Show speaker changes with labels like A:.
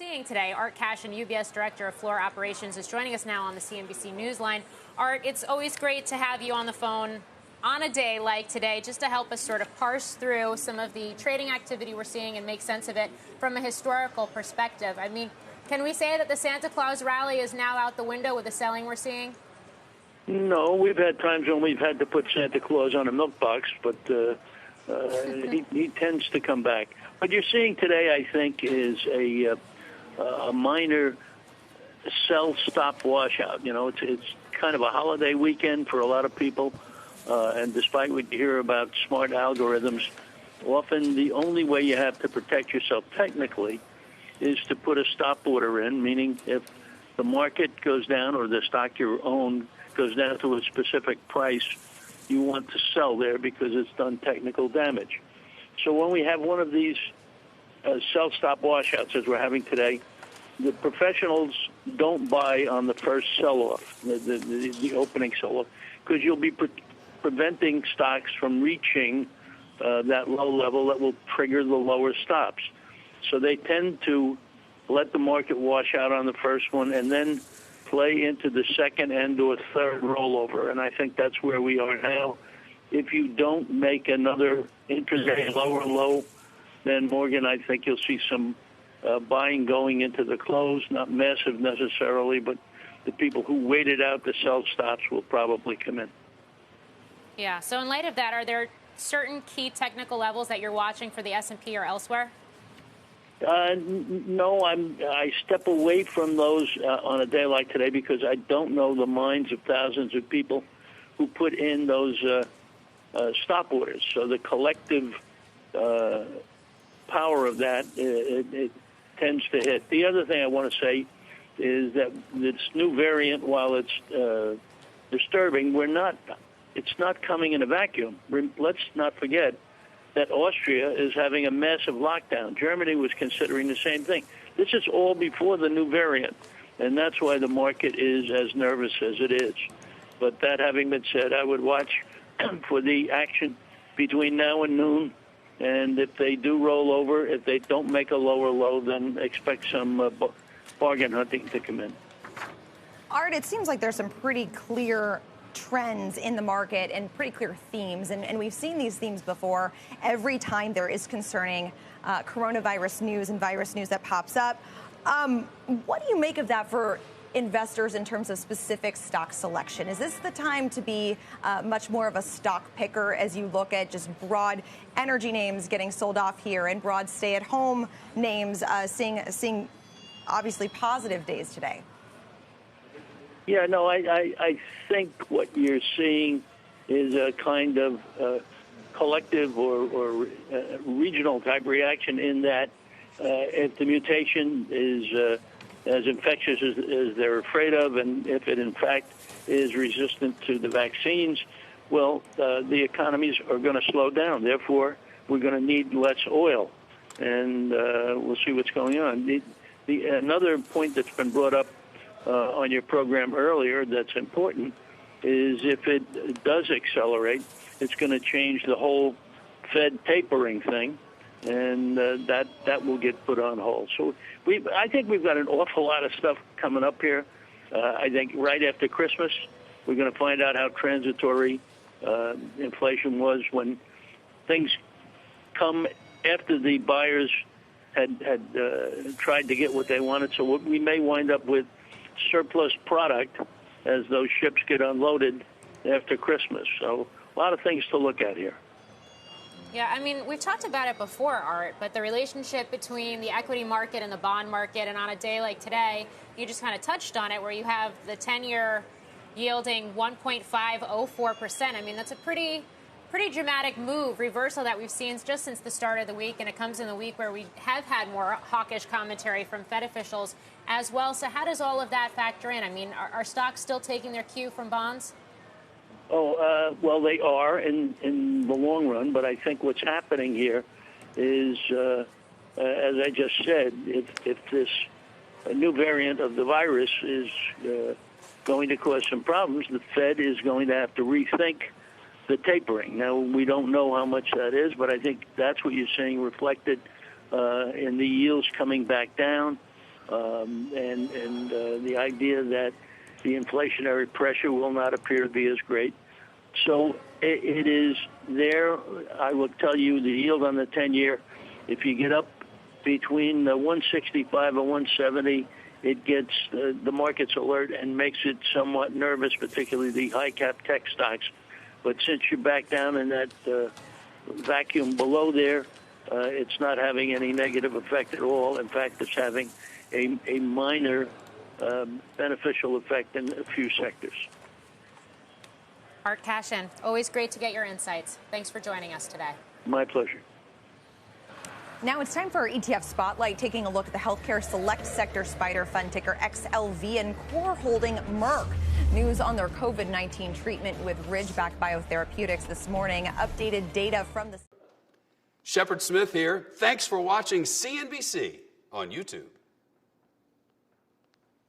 A: seeing today. Art Cashin, UBS Director of Floor Operations, is joining us now on the CNBC Newsline. Art, it's always great to have you on the phone on a day like today just to help us sort of parse through some of the trading activity we're seeing and make sense of it from a historical perspective. I mean, can we say that the Santa Claus rally is now out the window with the selling we're seeing?
B: No, we've had times when we've had to put Santa Claus on a milk box, but he tends to come back. What you're seeing today, I think, is a minor sell-stop washout. You know, it's kind of a holiday weekend for a lot of people, and despite what you hear about smart algorithms, often the only way you have to protect yourself technically is to put a stop order in, meaning if the market goes down or the stock you own goes down to a specific price, you want to sell there because it's done technical damage. So when we have one of these sell-stop washouts as we're having today, the professionals don't buy on the first sell-off, the opening sell-off, because you'll be preventing stocks from reaching that low level that will trigger the lower stops. So they tend to let the market wash out on the first one and then play into the second and or third rollover. And I think that's where we are now. If you don't make another intraday lower low, then, Morgan, I think you'll see some buying going into the close, not massive necessarily, but the people who waited out the sell stops will probably come in.
A: Yeah, so in light of that, are there certain key technical levels that you're watching for the S&P or elsewhere?
B: No, I step away from those on a day like today because I don't know the minds of thousands of people who put in those stop orders. So the collective power of that, it tends to hit. The other thing I want to say is that this new variant, while it's disturbing, it's not coming in a vacuum. Let's not forget that Austria is having a massive lockdown. Germany was considering the same thing. This is all before the new variant, and that's why the market is as nervous as it is. But that having been said, I would watch for the action between now and noon, and if they do roll over, if they don't make a lower low, then expect some bargain hunting to come in.
C: Art, it seems like there's some pretty clear trends in the market and pretty clear themes, and we've seen these themes before. Every time there is concerning coronavirus news and virus news that pops up, what do you make of that for investors in terms of specific stock selection? Is this the time to be much more of a stock picker as you look at just broad energy names getting sold off here and broad stay-at-home names seeing obviously positive days today?
B: Yeah, no, I think what you're seeing is a kind of collective or regional type reaction in that if the mutation is as infectious as they're afraid of, and if it in fact is resistant to the vaccines, well, the economies are going to slow down. Therefore, we're going to need less oil, and we'll see what's going on. Another point that's been brought up on your program earlier that's important is if it does accelerate, it's going to change the whole Fed tapering thing, and that will get put on hold. So I think we've got an awful lot of stuff coming up here. I think right after Christmas, we're going to find out how transitory inflation was when things come after the buyers had tried to get what they wanted. So we may wind up with surplus product as those ships get unloaded after Christmas. So a lot of things to look at here.
A: Yeah, I mean, we've talked about it before, Art, but the relationship between the equity market and the bond market, and on a day like today, you just kind of touched on it, where you have the 10-year yielding 1.504%. I mean, that's a pretty dramatic move, reversal that we've seen just since the start of the week, and it comes in the week where we have had more hawkish commentary from Fed officials as well. So how does all of that factor in? I mean, are stocks still taking their cue from bonds?
B: Well, they are in the long run, but I think what's happening here is, as I just said, if this new variant of the virus is going to cause some problems, the Fed is going to have to rethink the tapering. Now, we don't know how much that is, but I think that's what you're seeing reflected in the yields coming back down. and the idea that the inflationary pressure will not appear to be as great. So it is there. I will tell you the yield on the 10-year, if you get up between 165 and 170, it gets the market's alert and makes it somewhat nervous, particularly the high-cap tech stocks. But since you're back down in that vacuum below there, it's not having any negative effect at all. In fact, it's having a minor beneficial effect in a few sectors.
A: Art Cashin, always great to get your insights. Thanks for joining us today.
B: My pleasure.
C: Now it's time for our Etf Spotlight, taking a look at the healthcare select sector spider fund, ticker XLV, and core holding Merck. News on their COVID-19 treatment with Ridgeback Biotherapeutics this morning. Updated data from the...
D: Shepard Smith here. Thanks for watching CNBC on YouTube.